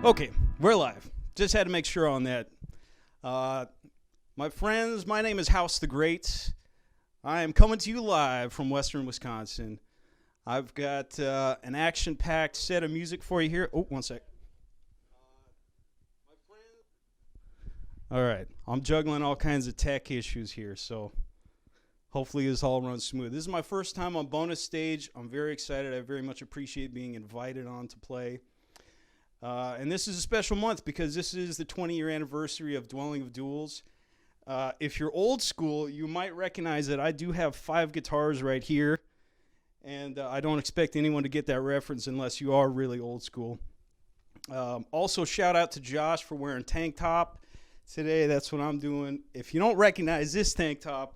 Okay, we're live. Just had to make sure on that. My friends, my name is Housethegrate. I am coming to you live from Western Wisconsin. I've got an action-packed set of music for you here. Oh, one sec. All right, I'm juggling all kinds of tech issues here, so hopefully this all runs smooth. This is my first time on bonus stage. I'm very excited. I very much appreciate being invited on to play. And this is a special month because this is the 20-year anniversary of Dwelling of Duels. If you're old school, you might recognize that I do have 5 guitars right here, and I don't expect anyone to get that reference unless you are really old school. Also, shout out to Josh for wearing tank top today. That's what I'm doing. If you don't recognize this tank top,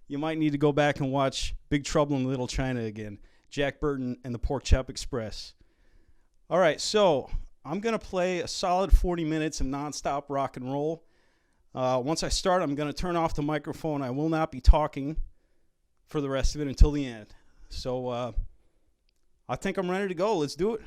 you might need to go back and watch Big Trouble in Little China again. Jack Burton and the Pork Chop Express. All right, so I'm going to play a solid 40 minutes of nonstop rock and roll. Once I start, I'm going to turn off the microphone. I will not be talking for the rest of it until the end. So I think I'm ready to go. Let's do it.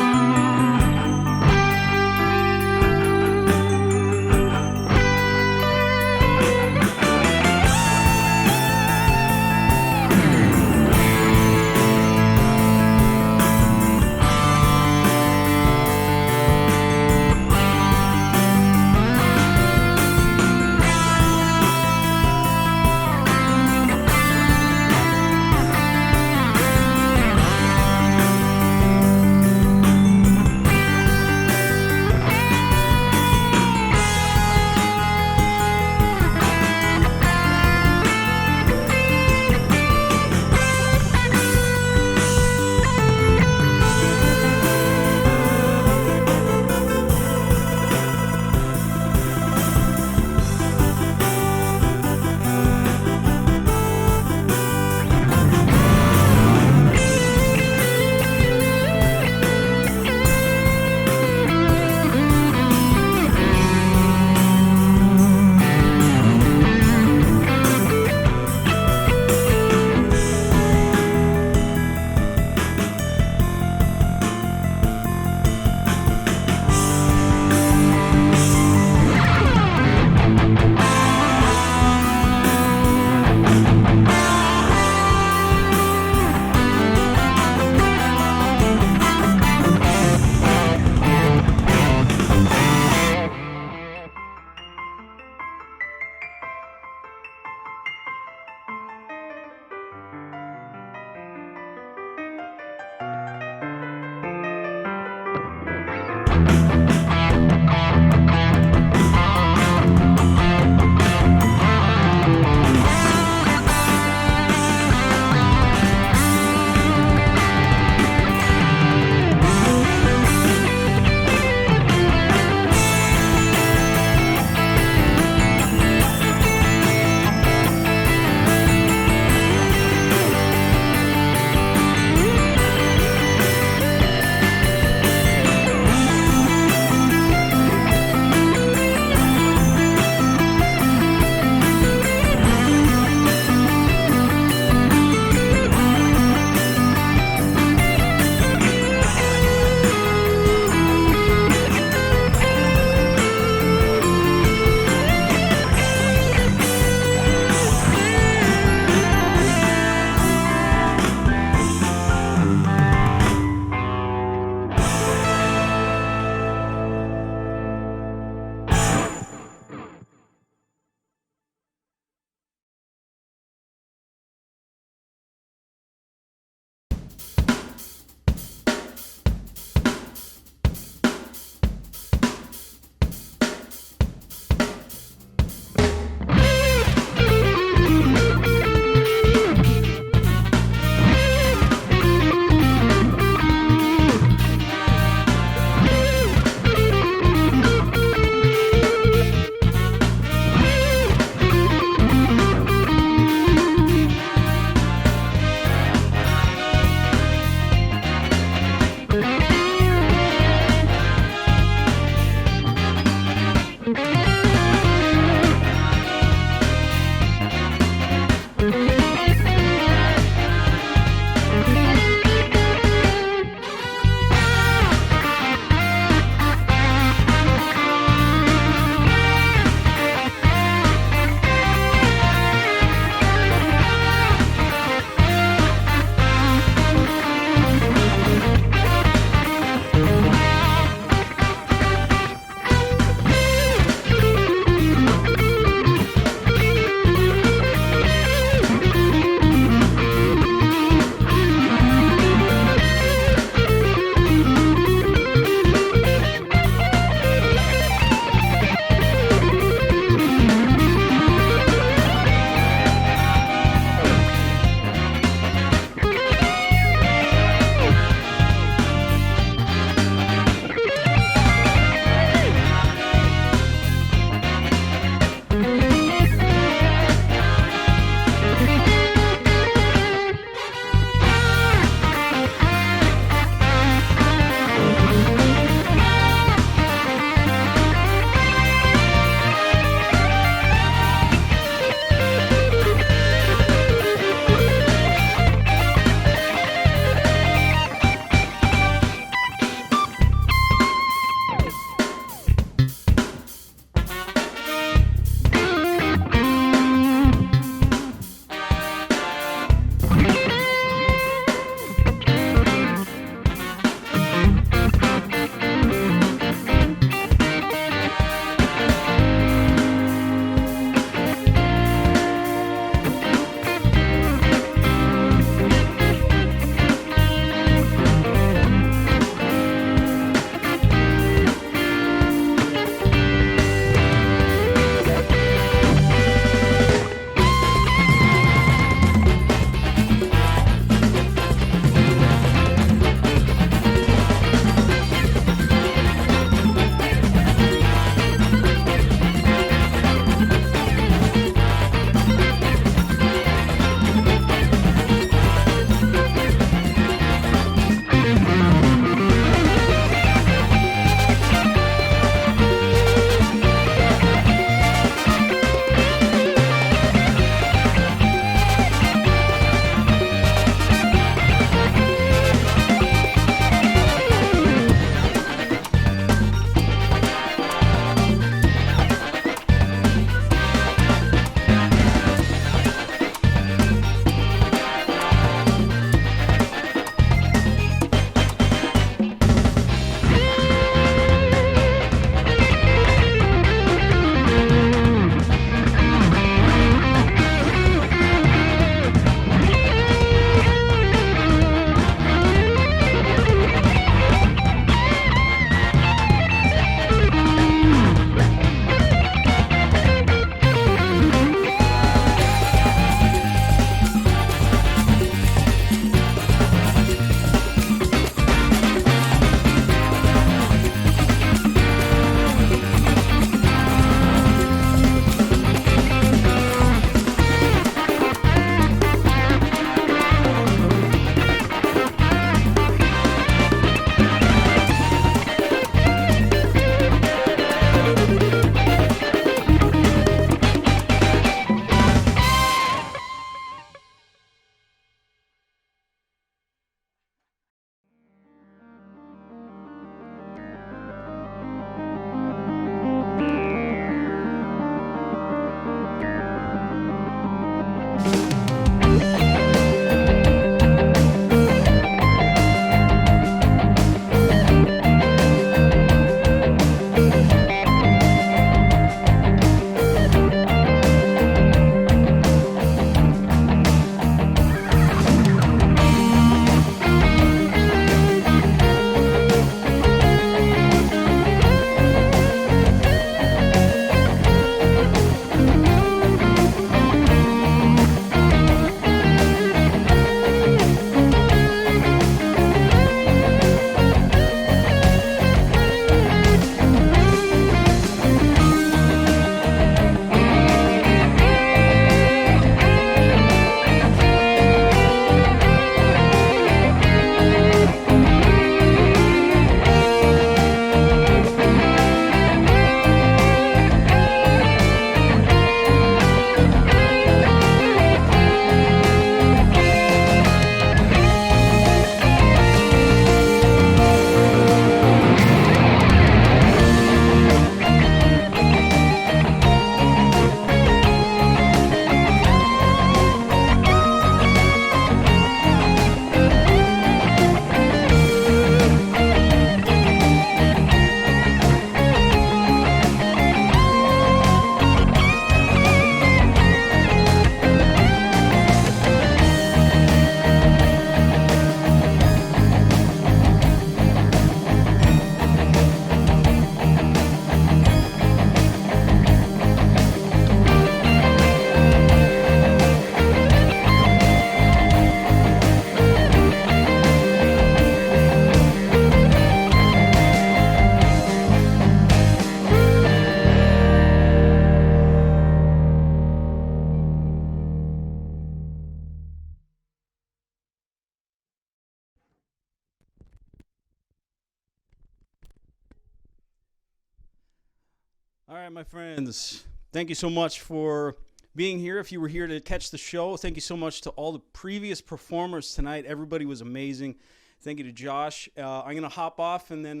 All right, my friends. Thank you so much for being here. If you were here to catch the show, thank you so much to all the previous performers tonight. Everybody was amazing. Thank you to Josh. I'm going to hop off, and then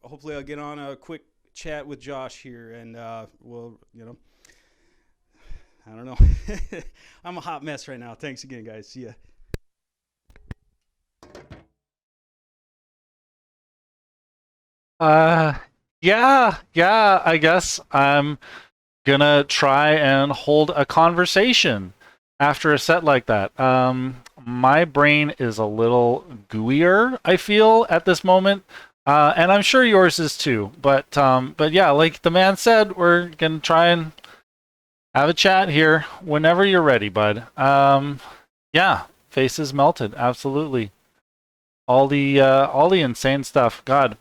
hopefully I'll get on a quick chat with Josh here, and we'll, I don't know. I'm a hot mess right now. Thanks again, guys. See ya. Yeah, I guess I'm gonna try and hold a conversation after a set like that. My brain is a little gooier, I feel, at this moment. And I'm sure yours is too. But yeah, like the man said, we're gonna try and have a chat here whenever you're ready, bud. Yeah, faces melted, absolutely. All the insane stuff. God,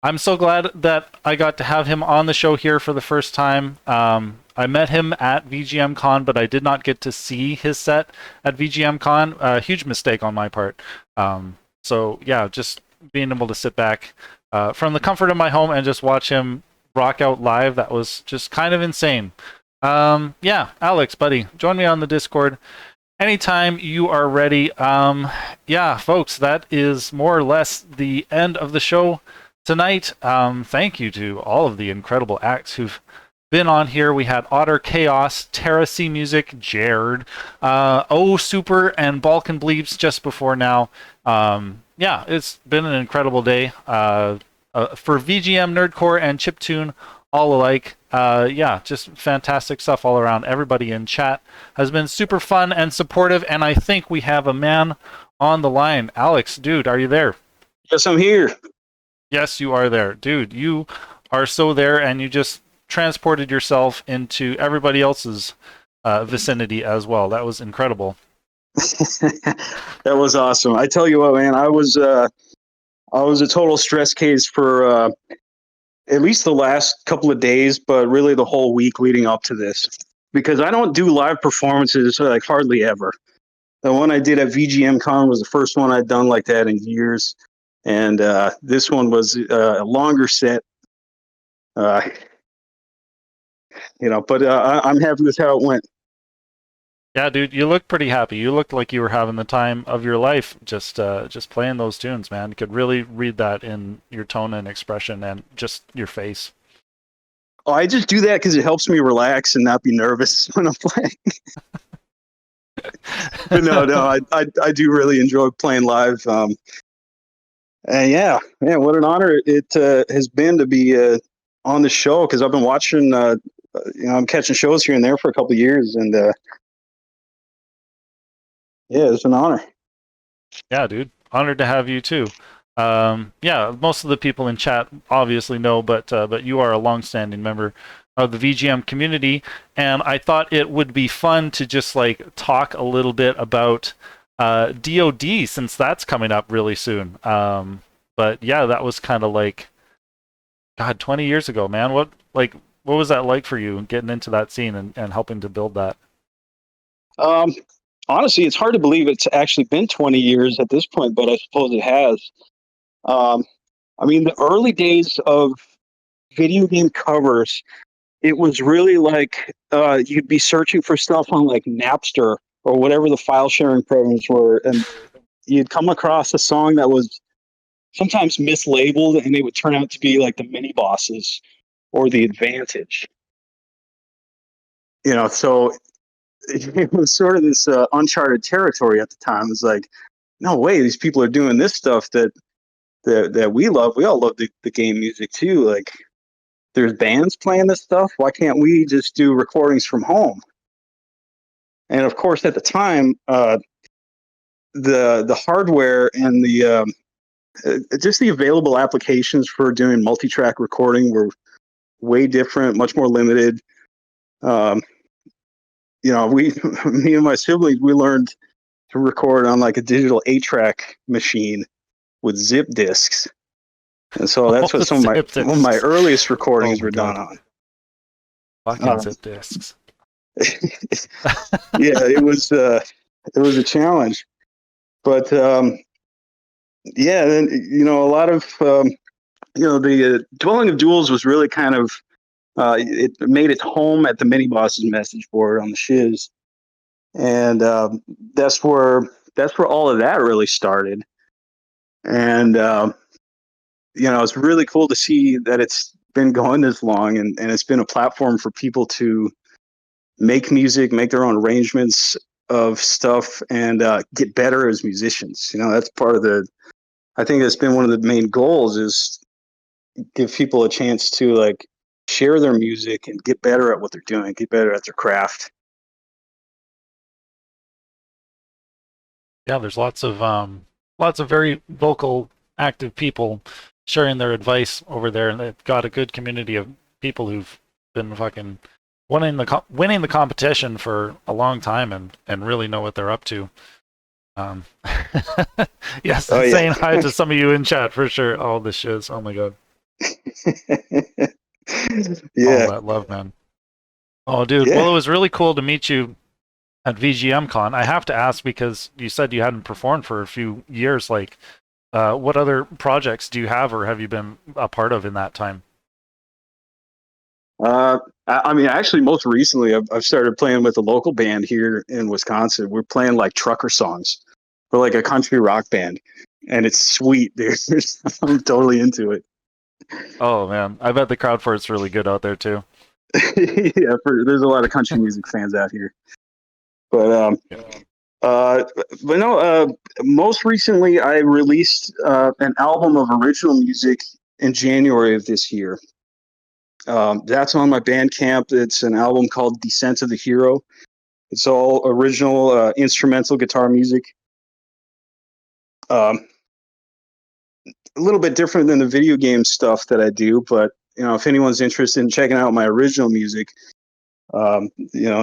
I'm so glad that I got to have him on the show here for the first time. I met him at VGM Con, but I did not get to see his set at VGM Con. A huge mistake on my part. So yeah, just being able to sit back from the comfort of my home and just watch him rock out live, that was just kind of insane. Yeah, Alex, buddy, join me on the Discord anytime you are ready. Yeah, folks, that is more or less the end of the show tonight. Thank you to all of the incredible acts who've been on here. We had Otter Chaos, Terra C Music, Jared, Oh Super, and Balkan Bleeps just before now. Yeah, it's been an incredible day for VGM, Nerdcore, and Chiptune all alike. Yeah, just fantastic stuff all around. Everybody in chat has been super fun and supportive, and I think we have a man on the line. Alex, dude, are you there? Yes, I'm here. Yes, you are there. Dude, you are so there, and you just transported yourself into everybody else's vicinity as well. That was incredible. That was awesome. I tell you what, man, I was a total stress case for at least the last couple of days, but really the whole week leading up to this, because I don't do live performances like hardly ever. The one I did at VGM Con was the first one I'd done like that in years. And this one was a longer set, but I'm happy with how it went. Yeah, dude, you look pretty happy. You looked like you were having the time of your life just playing those tunes, man. You could really read that in your tone and expression and just your face. Oh, I just do that because it helps me relax and not be nervous when I'm playing. But no, I do really enjoy playing live. And yeah, man, what an honor it has been to be on the show, because I've been watching. I'm catching shows here and there for a couple of years, and yeah, it's an honor. Yeah, dude. Honored to have you too. Yeah, most of the people in chat obviously know, but you are a longstanding member of the VGM community, and I thought it would be fun to just like talk a little bit about DoD, since that's coming up really soon. But yeah, that was kind of like, God, 20 years ago, man. What was that like for you getting into that scene and helping to build that? Um, Honestly, it's hard to believe it's actually been 20 years at this point, but I suppose it has. Um, I mean, the early days of video game covers, it was really like you'd be searching for stuff on like Napster or whatever the file sharing programs were, and you'd come across a song that was sometimes mislabeled, and they would turn out to be like the mini bosses or the advantage. So it was sort of this uncharted territory at the time. It was like, no way, these people are doing this stuff that we love. We all love the game music too. Like, there's bands playing this stuff. Why can't we just do recordings from home? And of course, at the time, the hardware and the just the available applications for doing multi-track recording were way different, much more limited. We, me and my siblings, we learned to record on like a digital 8-track machine with zip disks. And so that's what some of my earliest recordings were done on. Fucking zip disks. Yeah, it was a challenge, but yeah, then a lot of the Dwelling of Duels was really kind of it made its home at the Mini Bosses message board on the shiz, and that's where all of that really started. And it's really cool to see that it's been going this long, and it's been a platform for people to make music, make their own arrangements of stuff, and get better as musicians. That's part of I think that's been one of the main goals, is give people a chance to like share their music and get better at what they're doing, get better at their craft. Yeah, there's lots of very vocal, active people sharing their advice over there, and they've got a good community of people who've been fucking winning the competition for a long time and really know what they're up to. Yes, Oh, yeah. Saying hi to some of you in chat for sure. Oh, the shiz. Oh my god. Yeah. All that love, man. Oh, dude. Yeah. Well, it was really cool to meet you at VGM Con. I have to ask, because you said you hadn't performed for a few years. Like, what other projects do you have, or have you been a part of in that time? I mean, actually, most recently, I've started playing with a local band here in Wisconsin. We're playing like trucker songs. We're like a country rock band, and it's sweet, dude. I'm totally into it. Oh man, I bet the crowd for it's really good out there too. Yeah, there's a lot of country music fans out here. But but no. Most recently, I released an album of original music in January of this year. That's on my Bandcamp. It's an album called Descent of the Hero. It's all original instrumental guitar music. A little bit different than the video game stuff that I do, but if anyone's interested in checking out my original music, I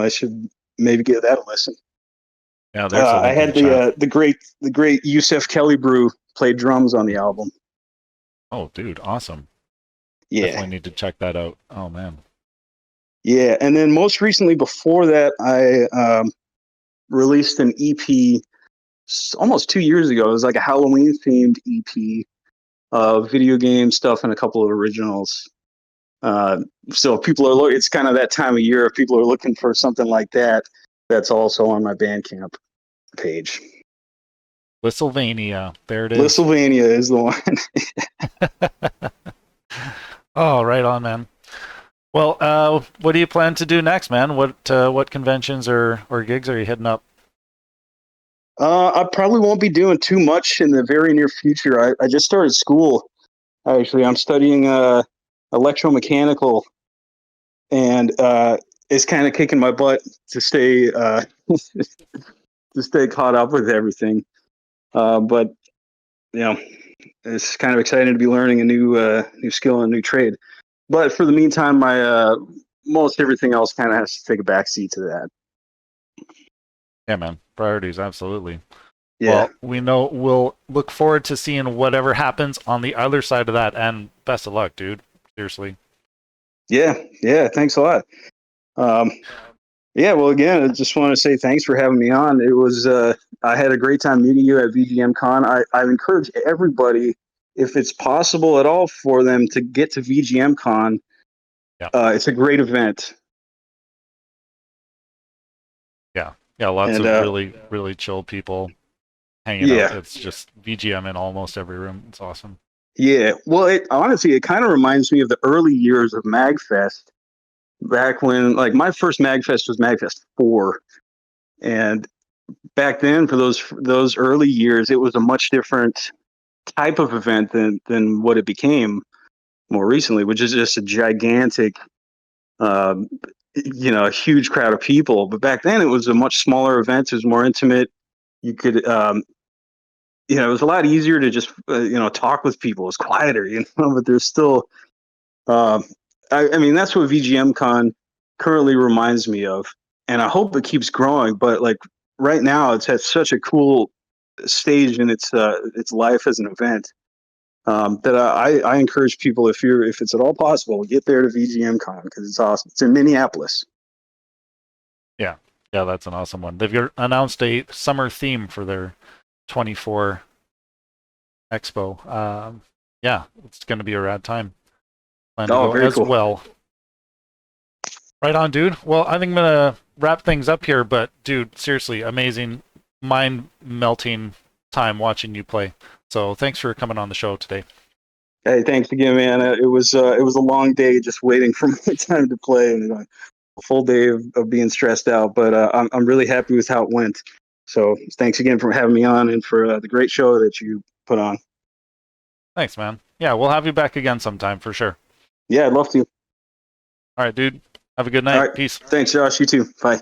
should maybe give that a listen. Yeah, there's a I had the great Yusef Kelly Brew play drums on the album. Oh, dude, awesome. Yeah, definitely need to check that out. Oh man. Yeah, and then most recently, before that, I released an EP almost 2 years ago. It was like a Halloween themed EP of video game stuff and a couple of originals. So people are it's kind of that time of year if people are looking for something like that. That's also on my Bandcamp page. Lisylvania. There it is. Lisylvania is the one. Oh, right on, man. Well, what do you plan to do next, man? What conventions or gigs are you hitting up? I probably won't be doing too much in the very near future. I just started school. Actually, I'm studying electromechanical, and it's kind of kicking my butt to stay to stay caught up with everything. But you know, it's kind of exciting to be learning a new skill and a new trade. But for the meantime, my most everything else kind of has to take a backseat to that. Yeah, man. Priorities, absolutely. Yeah. Well, we know we'll look forward to seeing whatever happens on the other side of that, and best of luck, dude. Seriously. Yeah. Yeah. Thanks a lot. Um, yeah. Well, again, I just want to say thanks for having me on. It was I had a great time meeting you at VGM Con. I encourage everybody, if it's possible at all, for them to get to VGM Con. Yeah. It's a great event. Yeah. Yeah, lots And of really, really chill people hanging out. yeah. It's just VGM in almost every room. It's awesome. Yeah. Well, it honestly, it kind of reminds me of the early years of MagFest, back when, like, my first MagFest was MagFest 4, and back then, for those early years, it was a much different type of event than what it became more recently, which is just a gigantic, um, a huge crowd of people. But back then, it was a much smaller event. It was more intimate. You could, it was a lot easier to just, talk with people. It was quieter, but there's still, um, I mean, that's what VGM Con currently reminds me of. And I hope it keeps growing. But like right now, it's at such a cool stage in its life as an event, that I encourage people, if it's at all possible, get there to VGM Con because it's awesome. It's in Minneapolis. Yeah. Yeah, that's an awesome one. They've announced a summer theme for their 24 Expo. Yeah, it's going to be a rad time. Plan to Oh, go very as cool. well. Right on, dude. Well, I think I'm going to wrap things up here, but dude, seriously, amazing, mind-melting time watching you play. So thanks for coming on the show today. Hey, thanks again, man. It was a long day just waiting for my time to play, and a full day of being stressed out. But I'm really happy with how it went. So thanks again for having me on and for the great show that you put on. Thanks, man. Yeah, we'll have you back again sometime for sure. Yeah, I'd love to. All right, dude. Have a good All night. right. Peace. Thanks, Josh. You too. Bye.